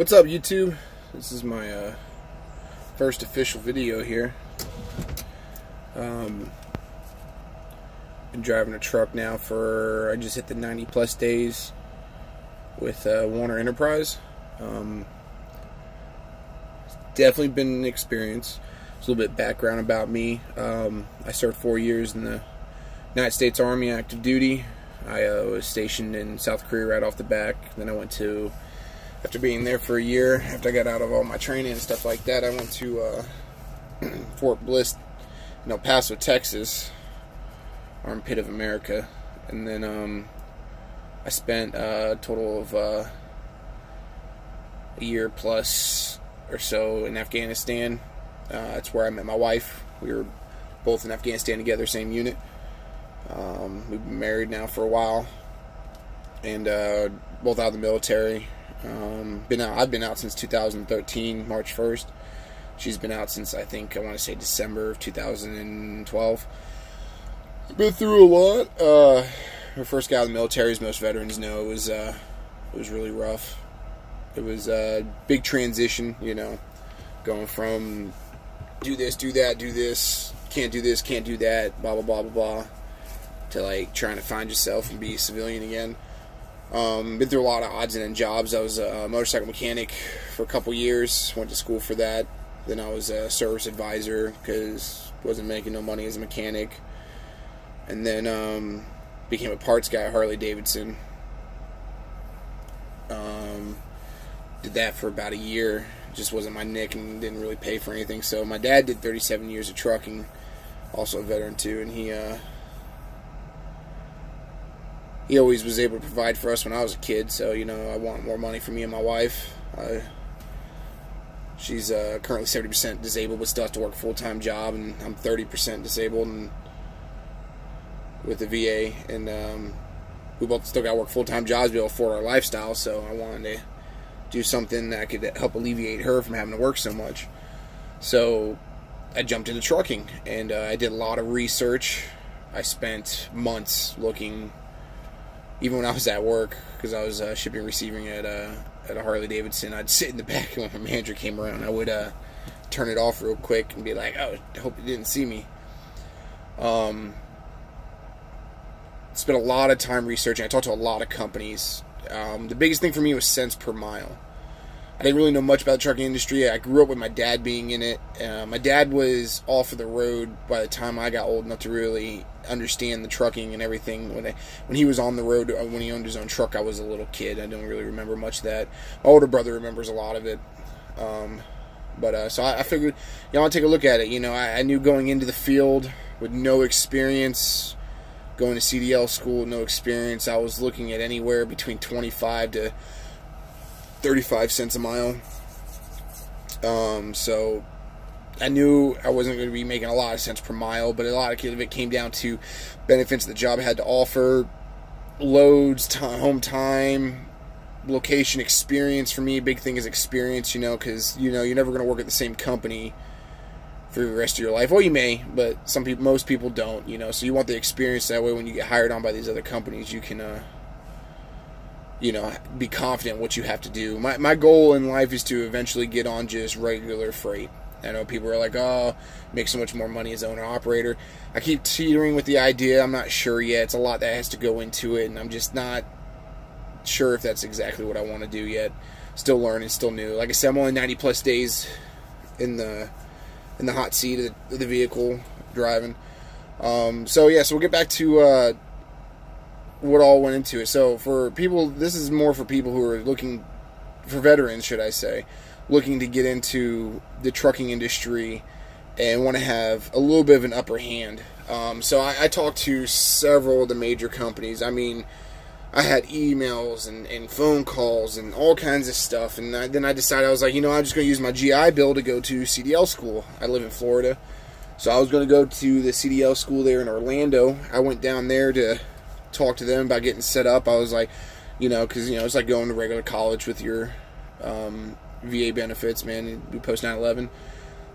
What's up, YouTube? This is my first official video here. Been driving a truck now I just hit the 90 plus days with Werner Enterprise. Definitely been an experience. Just a little bit of background about me. I served 4 years in the United States Army active duty. I was stationed in South Korea right off the back. Then I went to, after being there for a year, after I got out of all my training and stuff like that, I went to Fort Bliss in El Paso, Texas, armpit of America. And then I spent a total of a year plus or so in Afghanistan. That's where I met my wife. We were both in Afghanistan together, same unit. We've been married now for a while, and both out of the military. I've been out since 2013, March 1st. She's been out since, I think, I want to say December of 2012. Been through a lot. Her first guy out of the military, as most veterans know, it was really rough. It was a big transition, you know, going from do this, do that, do this, can't do this, can't do that, blah, blah, blah, blah, blah, to like trying to find yourself and be a civilian again. Been through a lot of odds and ends jobs. I was a motorcycle mechanic for a couple years, went to school for that. Then I was a service advisor because wasn't making no money as a mechanic. And then became a parts guy at Harley Davidson. Did that for about a year. Just wasn't my nick and didn't really pay for anything. So my dad did 37 years of trucking, also a veteran too, and he always was able to provide for us when I was a kid. So, you know, I want more money for me and my wife. She's currently 70% disabled, but still has to work a full-time job, and I'm 30% disabled and with the VA, and we both still got to work full-time jobs to be able to afford our lifestyle. So I wanted to do something that could help alleviate her from having to work so much. So I jumped into trucking, and I did a lot of research. I spent months looking, even when I was at work, because I was shipping and receiving at a Harley Davidson. I'd sit in the back, and when my manager came around, I would turn it off real quick and be like, "Oh, I hope you didn't see me." Spent a lot of time researching. I talked to a lot of companies. The biggest thing for me was cents per mile. I didn't really know much about the trucking industry. I grew up with my dad being in it. My dad was off of the road by the time I got old enough to really understand the trucking and everything. When he was on the road, when he owned his own truck, I was a little kid. I don't really remember much of that. My older brother remembers a lot of it. So I figured, you know, I'll take a look at it. You know, I knew going into the field with no experience, going to CDL school with no experience, I was looking at anywhere between 25 to 35 cents a mile. So I knew I wasn't going to be making a lot of cents per mile, but a lot of it came down to benefits the job had to offer, loads, home time, location, experience. For me, a big thing is experience, you know, because, you know, you're never going to work at the same company for the rest of your life. Well, you may, but most people don't, you know, so you want the experience. That way when you get hired on by these other companies, you can you know, be confident in what you have to do. My goal in life is to eventually get on just regular freight. I know people are like, "Oh, make so much more money as owner-operator." I keep teetering with the idea. I'm not sure yet. It's a lot that has to go into it, and I'm just not sure if that's exactly what I want to do yet. Still learning, still new. Like I said, I'm only 90 plus days in the hot seat of the vehicle driving. So we'll get back to what all went into it. So for people, this is more for people who are looking, for veterans, should I say, looking to get into the trucking industry and want to have a little bit of an upper hand. So I talked to several of the major companies. I mean, I had emails and phone calls and all kinds of stuff. And then I decided, I was like, you know, I'm just going to use my GI Bill to go to CDL school. I live in Florida. So I was going to go to the CDL school there in Orlando. I went down there to talk to them about getting set up. I was like, you know, because, you know, it's like going to regular college with your VA benefits, man. We post 9/11.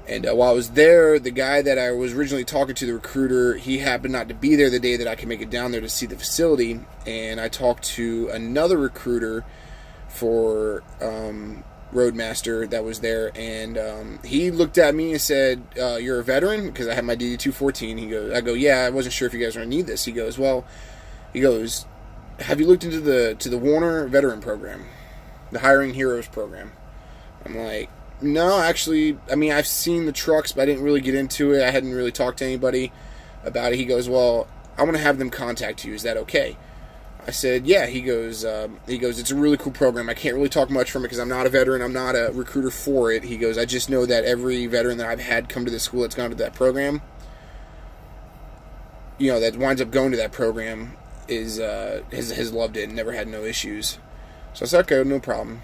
And while I was there, the guy that I was originally talking to, the recruiter, he happened not to be there the day that I could make it down there to see the facility. And I talked to another recruiter for roadmaster that was there, and he looked at me and said, "You're a veteran?" Because I had my DD-214. I go, "Yeah, I wasn't sure if you guys were gonna need this." He goes, "Have you looked into the Werner veteran program, the Hiring Heroes program?" I'm like, "No, actually, I mean, I've seen the trucks, but I didn't really get into it. I hadn't really talked to anybody about it." He goes, "Well, I want to have them contact you. Is that okay?" I said, "Yeah." He goes, "It's a really cool program. I can't really talk much from it because I'm not a veteran. I'm not a recruiter for it." He goes, "I just know that every veteran that I've had come to the school that's gone to that program, that winds up going to that program has loved it and never had no issues." So I said, "Okay, no problem."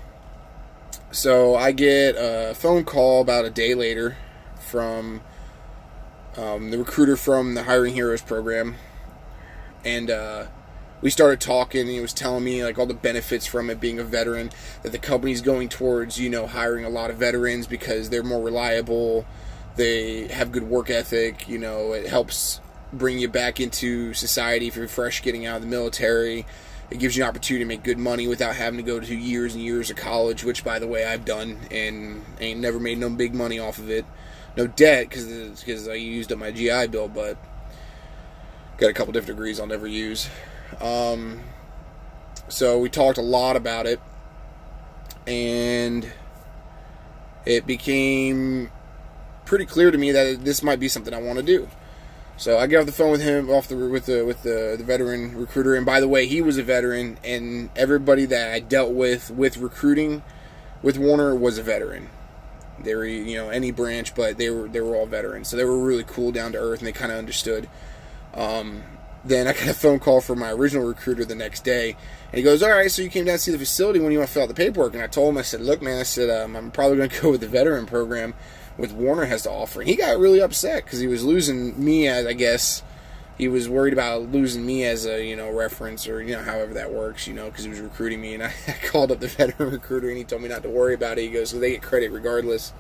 So I get a phone call about a day later from the recruiter from the Hiring Heroes program, and we started talking, and he was telling me like all the benefits from it being a veteran, that the company's going towards, hiring a lot of veterans because they're more reliable, they have good work ethic, it helps bring you back into society if you're fresh getting out of the military. It gives you an opportunity to make good money without having to go to years and years of college, which, by the way, I've done and ain't never made no big money off of it. No debt, because I used up my GI Bill, but got a couple different degrees I'll never use. So we talked a lot about it, and it became pretty clear to me that this might be something I want to do. So I get off the phone with him, with the veteran recruiter, and by the way, he was a veteran, and everybody that I dealt with recruiting with Werner was a veteran. They were, any branch, but they were all veterans, so they were really cool, down to earth, and they kind of understood. Then I got a phone call from my original recruiter the next day, and he goes, "All right, so you came down to see the facility, when you want to fill out the paperwork?" And I told him, I said, "Look, man," "I'm probably going to go with the veteran program with Werner has to offer." And he got really upset because he was losing me as, I guess, he was worried about losing me as a, reference, or, however that works, because he was recruiting me. And I called up the veteran recruiter, and he told me not to worry about it. He goes, "So they get credit regardless,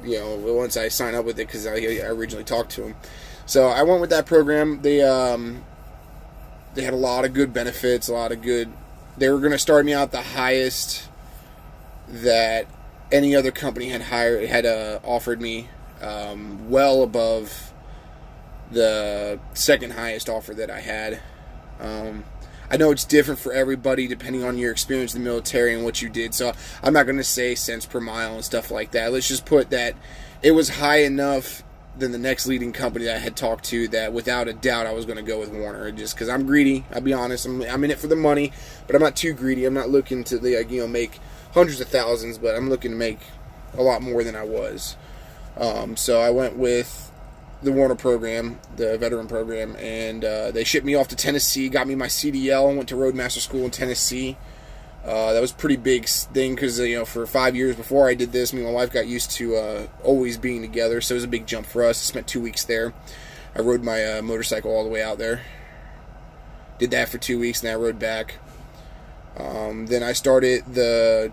once I sign up with it," because I originally talked to him. So I went with that program. They had a lot of good benefits, They were going to start me out the highest that any other company had offered me, well above the second highest offer that I had. I know it's different for everybody depending on your experience in the military and what you did, so I'm not going to say cents per mile and stuff like that. Let's just put that it was high enough than the next leading company that I had talked to that without a doubt I was going to go with Werner, just because I'm greedy. I'll be honest. I'm in it for the money, but I'm not too greedy. I'm not looking to make hundreds of thousands, but I'm looking to make a lot more than I was. So I went with the Werner program, the veteran program, and they shipped me off to Tennessee, got me my CDL, went to Roadmaster School in Tennessee. That was a pretty big thing because, for 5 years before I did this, me and my wife got used to always being together, so it was a big jump for us. I spent 2 weeks there. I rode my motorcycle all the way out there. Did that for 2 weeks, and then I rode back. Then I started the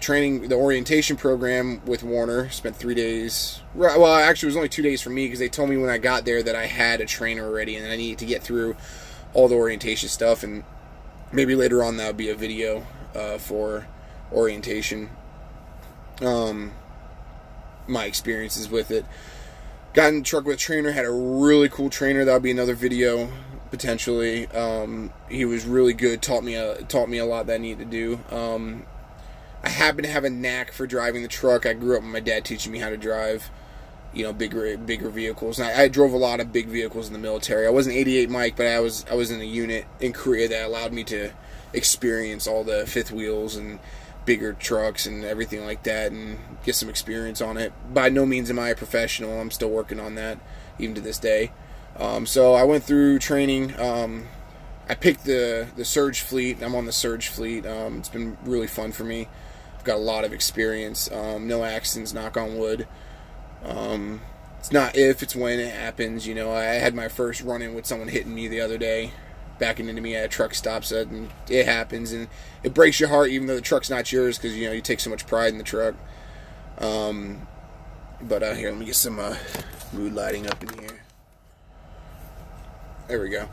orientation program with Werner. Spent 3 days. Well, actually, it was only 2 days for me because they told me when I got there that I had a trainer already, and I needed to get through all the orientation stuff, and maybe later on that would be a video for orientation. My experiences with it. Got in the truck with a trainer, had a really cool trainer. That'll be another video potentially. He was really good, taught me a lot that I needed to do. I happen to have a knack for driving the truck. I grew up with my dad teaching me how to drive, bigger vehicles. And I drove a lot of big vehicles in the military. I wasn't 88 Mike, but I was in a unit in Korea that allowed me to experience all the fifth wheels and bigger trucks and everything like that and get some experience on it. By no means am I a professional. I'm still working on that even to this day. So I went through training. I picked the Surge fleet. I'm on the Surge fleet. It's been really fun for me. I've got a lot of experience. No accidents, knock on wood. It's not if, it's when it happens. I had my first run-in with someone hitting me the other day, backing into me at a truck stop, so it happens, and it breaks your heart even though the truck's not yours because, you take so much pride in the truck. But here, let me get some mood lighting up in here. There we go.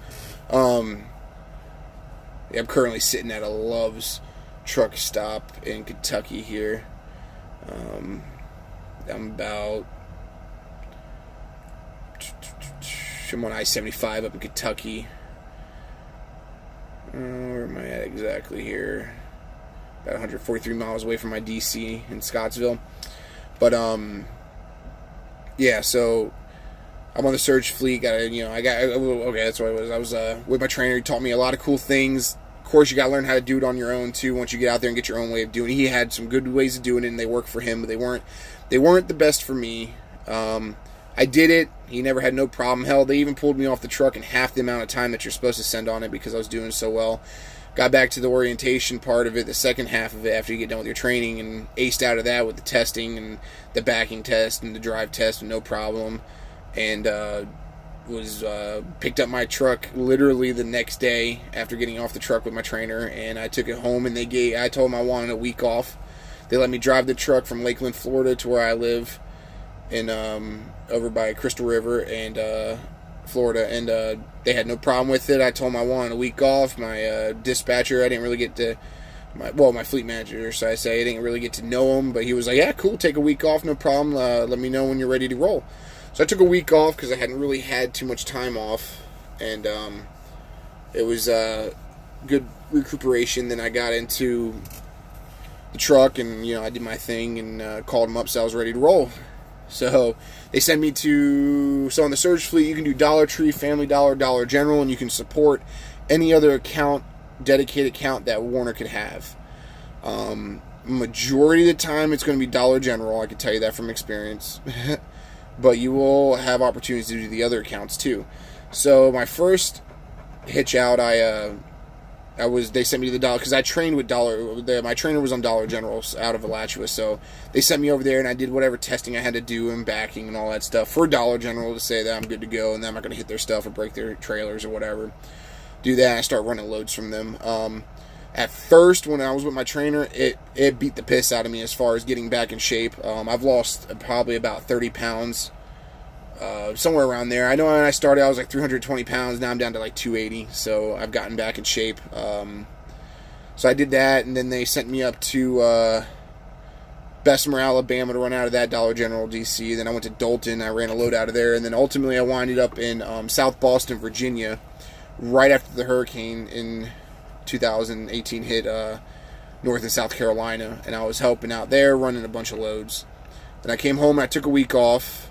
Yeah, I'm currently sitting at a Love's truck stop in Kentucky here. I'm on I-75 up in Kentucky. Where am I at exactly here? About 143 miles away from my DC in Scottsville. But yeah, so I'm on the search fleet. Okay, that's what it was. I was with my trainer. He taught me a lot of cool things. Of course, you got to learn how to do it on your own too. Once you get out there and get your own way of doing it, he had some good ways of doing it, and they worked for him, but they weren't the best for me. I did it. He never had no problem. Hell, they even pulled me off the truck in half the amount of time that you're supposed to send on it because I was doing so well. Got back to the orientation part of it, the second half of it, after you get done with your training, and aced out of that with the testing and the backing test and the drive test with no problem. And picked up my truck literally the next day after getting off the truck with my trainer, and I took it home, and I told them I wanted a week off. They let me drive the truck from Lakeland, Florida to where I live in over by Crystal River and Florida, and they had no problem with it. I told them I wanted a week off. My dispatcher, I didn't really get to my fleet manager, so I didn't really get to know him, but he was like, yeah, cool, take a week off, no problem. Let me know when you're ready to roll. So I took a week off because I hadn't really had too much time off, and it was good recuperation. Then I got into the truck, and I did my thing and called them up, so I was ready to roll. So they sent me so on the Surge Fleet, you can do Dollar Tree, Family Dollar, Dollar General, and you can support any other account, dedicated account that Werner could have. Majority of the time, it's going to be Dollar General. I can tell you that from experience. But you will have opportunities to do the other accounts too. So my first hitch out, they sent me to the Dollar, because I trained with my trainer was on Dollar General out of Alachua, so they sent me over there, and I did whatever testing I had to do and backing and all that stuff for Dollar General to say that I'm good to go and that I'm not going to hit their stuff or break their trailers or whatever. Do that, and I start running loads from them. At first, when I was with my trainer, it beat the piss out of me as far as getting back in shape. I've lost probably about 30 pounds, somewhere around there. I know when I started, I was like 320 pounds. Now I'm down to like 280, so I've gotten back in shape. So I did that, and then they sent me up to Bessemer, Alabama to run out of that Dollar General DC. Then I went to Dalton. I ran a load out of there, and then ultimately I winded up in South Boston, Virginia, right after the hurricane in 2018 hit North and South Carolina, and I was helping out there, running a bunch of loads. Then I came home and I took a week off.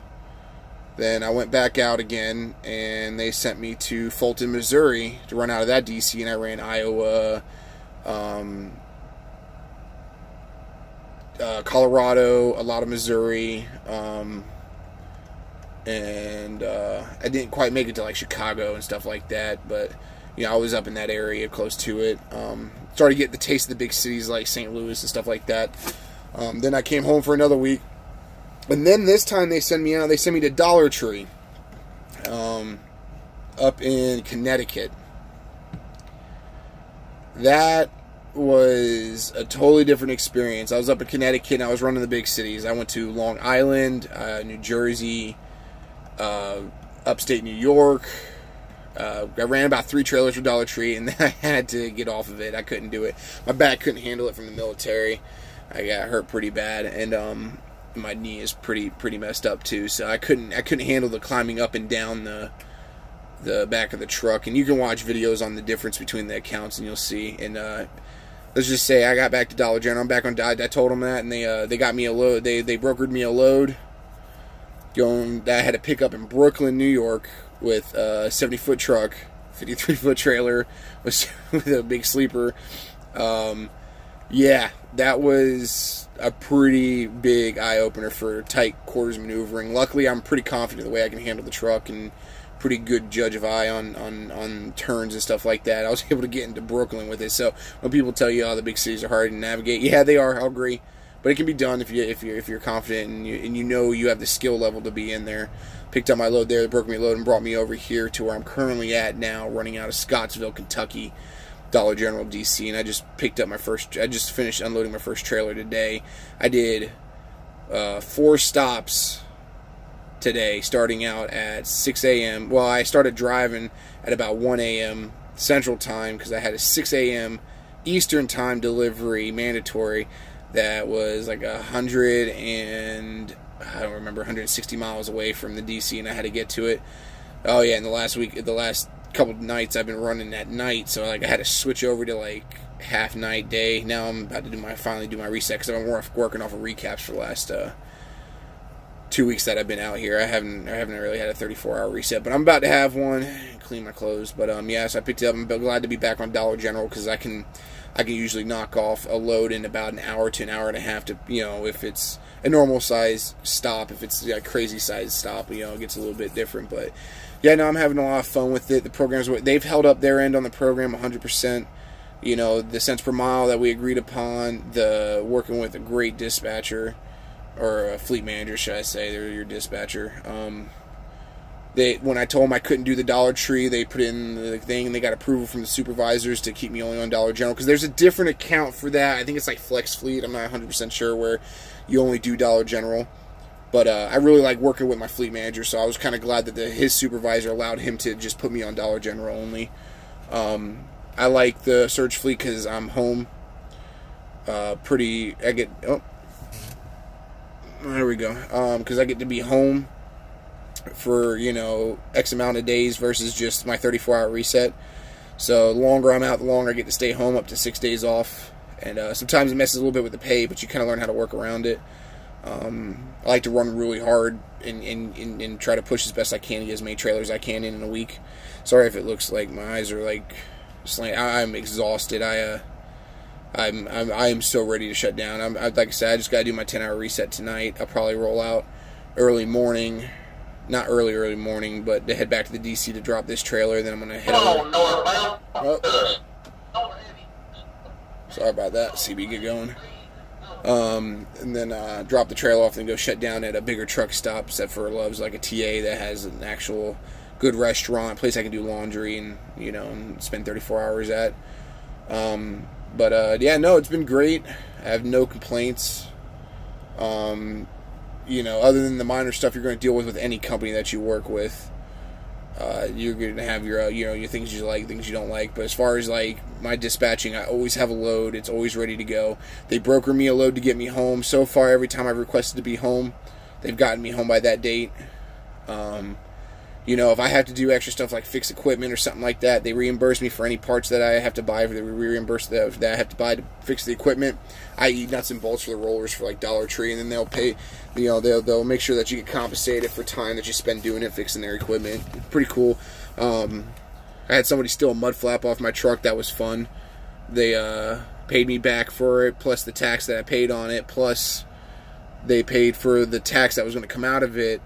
Then I went back out again, and they sent me to Fulton, Missouri to run out of that DC, and I ran Iowa, Colorado, a lot of Missouri, and I didn't quite make it to like Chicago and stuff like that, but I was up in that area close to it. Started to get the taste of the big cities like St. Louis and stuff like that. Then I came home for another week. And then this time they sent me out. They sent me to Dollar Tree up in Connecticut. That was a totally different experience. I was up in Connecticut and I was running the big cities. I went to Long Island, New Jersey, upstate New York. I ran about 3 trailers for Dollar Tree, and then I had to get off of it. I couldn't do it. My back couldn't handle it from the military. I got hurt pretty bad, and my knee is pretty messed up too. So I couldn't handle the climbing up and down the back of the truck. And you can watch videos on the difference between the accounts, and you'll see. And let's just say I got back to Dollar General. I'm back on. I told them that, and they got me a load. They brokered me a load that I had to pick up in Brooklyn, New York, with a 70-foot truck, 53-foot trailer with a big sleeper. Yeah, that was a pretty big eye-opener for tight quarters maneuvering. Luckily, I'm pretty confident the way I can handle the truck and pretty good judge of eye on turns and stuff like that. I was able to get into Brooklyn with it. So when people tell you, the big cities are hard to navigate, yeah, they are. I'll agree. But it can be done if you're confident and you know you have the skill level to be in there. Picked up my load there, broke me a load, and brought me over here to where I'm currently at now, running out of Scottsville, Kentucky, Dollar General DC. And I just finished unloading my first trailer today. I did 4 stops today, starting out at 6 a.m. Well, I started driving at about 1 a.m. Central Time because I had a 6 a.m. Eastern Time delivery mandatory. that was like 100 and I don't remember 160 miles away from the DC, and I had to get to it. Oh yeah, and the last couple of nights I've been running at night, so like I had to switch over to like half night day. Now I'm about to finally do my reset because I've been working off of recaps for the last 2 weeks that I've been out here. I haven't really had a 34-hour reset, but I'm about to have one. Clean my clothes, but yeah. So I picked it up. I'm glad to be back on Dollar General because I can usually knock off a load in about an hour to an hour and a half. To if it's a normal size stop, if it's a crazy size stop, it gets a little bit different. But yeah, no, I'm having a lot of fun with it. The programs, they've held up their end on the program 100%. The cents per mile that we agreed upon, the working with a great dispatcher, or a fleet manager, should I say? They're your dispatcher. When I told them I couldn't do the Dollar Tree, they put in the thing, and they got approval from the supervisors to keep me only on Dollar General, because there's a different account for that. I think it's like Flex Fleet. I'm not 100% sure where you only do Dollar General. But I really like working with my fleet manager, so I was kind of glad that his supervisor allowed him to just put me on Dollar General only. I like the Surge Fleet because I'm home. There we go. Because I get to be home for, X amount of days versus just my 34-hour reset. So the longer I'm out, the longer I get to stay home, up to 6 days off. And sometimes it messes a little bit with the pay, but you kind of learn how to work around it. I like to run really hard and try to push as best I can to get as many trailers I can in a week. Sorry if it looks like my eyes are like slanted. I'm exhausted. I'm so ready to shut down. Like I said, I just got to do my 10-hour reset tonight. I'll probably roll out early morning. Not early morning, but to head back to the DC to drop this trailer. Then I'm going to head over. Oh. Sorry about that. CB, get going. And then drop the trailer off and go shut down at a bigger truck stop, except for Love's, like a TA that has an actual good restaurant, place I can do laundry and, and spend 34 hours at. But yeah, no, it's been great. I have no complaints. Other than the minor stuff you're going to deal with any company that you work with. You're going to have your, your things you like, things you don't like. But as far as, like, my dispatching, I always have a load. It's always ready to go. They broker me a load to get me home. So far, every time I've requested to be home, they've gotten me home by that date. If I have to do extra stuff like fix equipment or something like that, they reimburse me for any parts that I have to buy. They reimburse that I have to buy to fix the equipment, i.e. nuts and bolts for the rollers for like Dollar Tree, and then they'll pay, they'll make sure that you get compensated for time that you spend doing it, fixing their equipment. Pretty cool. I had somebody steal a mud flap off my truck. That was fun. They paid me back for it, plus the tax that I paid on it, plus they paid for the tax that was going to come out of it,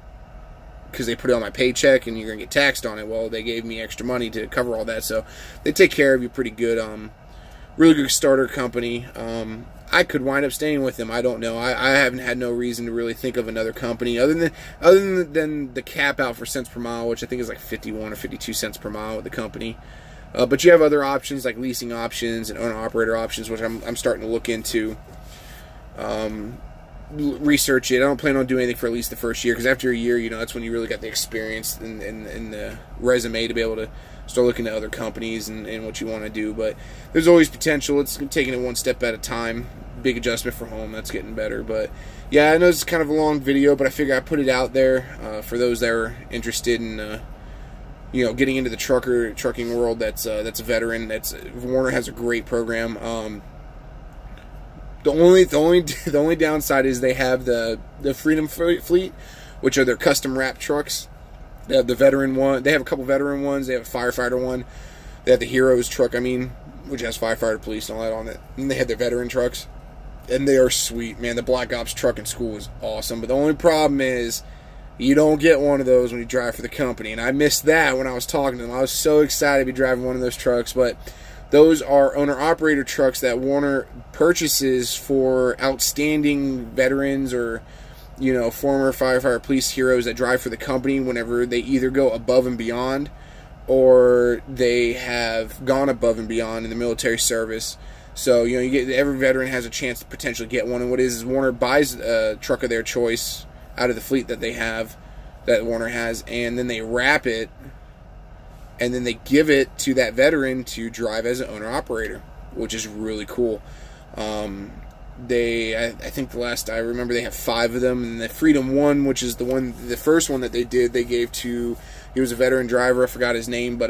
because they put it on my paycheck and you're going to get taxed on it. Well, they gave me extra money to cover all that, so they take care of you pretty good. Really good starter company. I could wind up staying with them. I don't know. I haven't had no reason to really think of another company other than the cap out for cents per mile, which I think is like 51 or 52 cents per mile with the company. But you have other options like leasing options and owner-operator options, which I'm starting to look into. Research it. I don't plan on doing anything for at least the first year, because after a year, that's when you really got the experience and the resume to be able to start looking at other companies and what you want to do. But there's always potential. It's taking it one step at a time. Big adjustment for home. That's getting better. But yeah, I know it's kind of a long video, but I figure I put it out there for those that are interested in getting into the trucking world. That's a veteran. Werner has a great program. The only downside is they have the Freedom Fleet, which are their custom wrap trucks. They have the veteran one. They have a couple veteran ones. They have a firefighter one. They have the Heroes truck, which has firefighter, police, and all that on it. And they have their veteran trucks, and they are sweet, man. The Black Ops truck in school is awesome, but the only problem is you don't get one of those when you drive for the company, and I missed that when I was talking to them. I was so excited to be driving one of those trucks, but those are owner-operator trucks that Werner purchases for outstanding veterans or, former firefighter, police heroes that drive for the company whenever they either go above and beyond or they have gone above and beyond in the military service. So, every veteran has a chance to potentially get one. And what is Werner buys a truck of their choice out of the fleet that they have, that Werner has, and then they wrap it, and then they give it to that veteran to drive as an owner-operator, which is really cool. I think the last I remember they have 5 of them, and the Freedom 1, which is the first one that they did, they gave to, he was a veteran driver, I forgot his name, but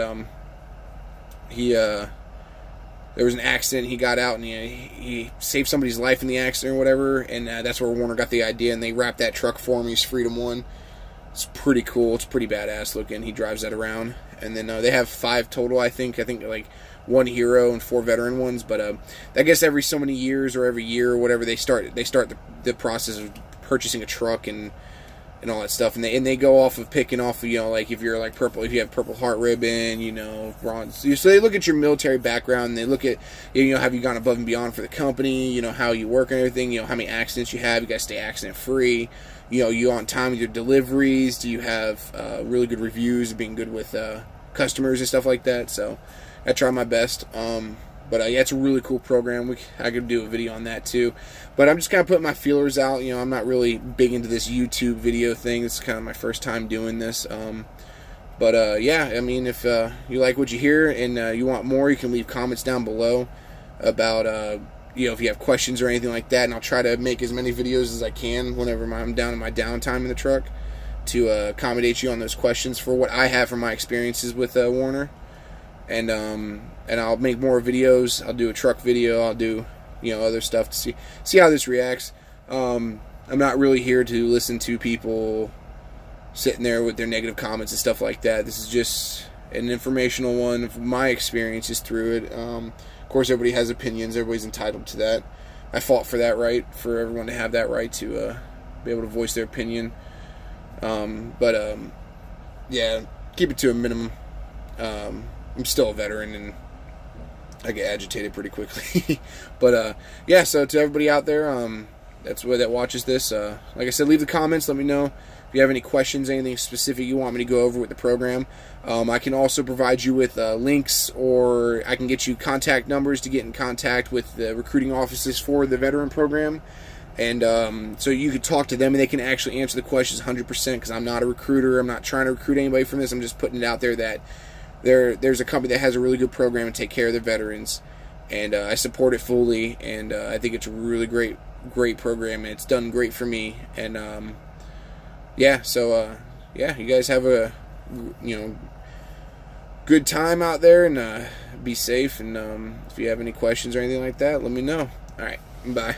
he there was an accident, he got out and he saved somebody's life in the accident or whatever, and that's where Werner got the idea, and they wrapped that truck for him. He's Freedom 1. It's pretty cool. It's pretty badass looking. He drives that around. And then they have 5 total, I think like 1 hero and 4 veteran ones. But I guess every so many years or every year or whatever, they start the process of purchasing a truck and all that stuff. And they go off of picking off, like if you're like purple, if you have Purple Heart Ribbon, bronze. So they look at your military background, and they look at, have you gone above and beyond for the company, how you work and everything, how many accidents you have, you got to stay accident free. You on time with your deliveries? Do you have really good reviews of being good with customers and stuff like that? So I try my best. But yeah, it's a really cool program. I could do a video on that too. But I'm just kind of putting my feelers out. I'm not really big into this YouTube video thing. It's kind of my first time doing this. But yeah, I mean, if you like what you hear and you want more, you can leave comments down below about if you have questions or anything like that, and I'll try to make as many videos as I can whenever I'm down in my downtime in the truck to accommodate you on those questions for what I have from my experiences with Werner. And I'll make more videos. I'll do a truck video. I'll do other stuff to see how this reacts. I'm not really here to listen to people sitting there with their negative comments and stuff like that. This is just an informational one from my experiences through it. Of course, everybody has opinions. Everybody's entitled to that. I fought for that right, for everyone to have that right to be able to voice their opinion. Yeah, keep it to a minimum. I'm still a veteran, and I get agitated pretty quickly. But yeah, so to everybody out there that watches this, like I said, leave the comments. Let me know if you have any questions, anything specific you want me to go over with the program. I can also provide you with links, or I can get you contact numbers to get in contact with the recruiting offices for the veteran program. And so you could talk to them, and they can actually answer the questions 100%, because I'm not a recruiter. I'm not trying to recruit anybody from this. I'm just putting it out there that there's a company that has a really good program to take care of their veterans, and I support it fully, and I think it's a really great program, and it's done great for me. And yeah, so yeah, you guys have a good time out there, and be safe, and if you have any questions or anything like that, let me know. Alright, bye.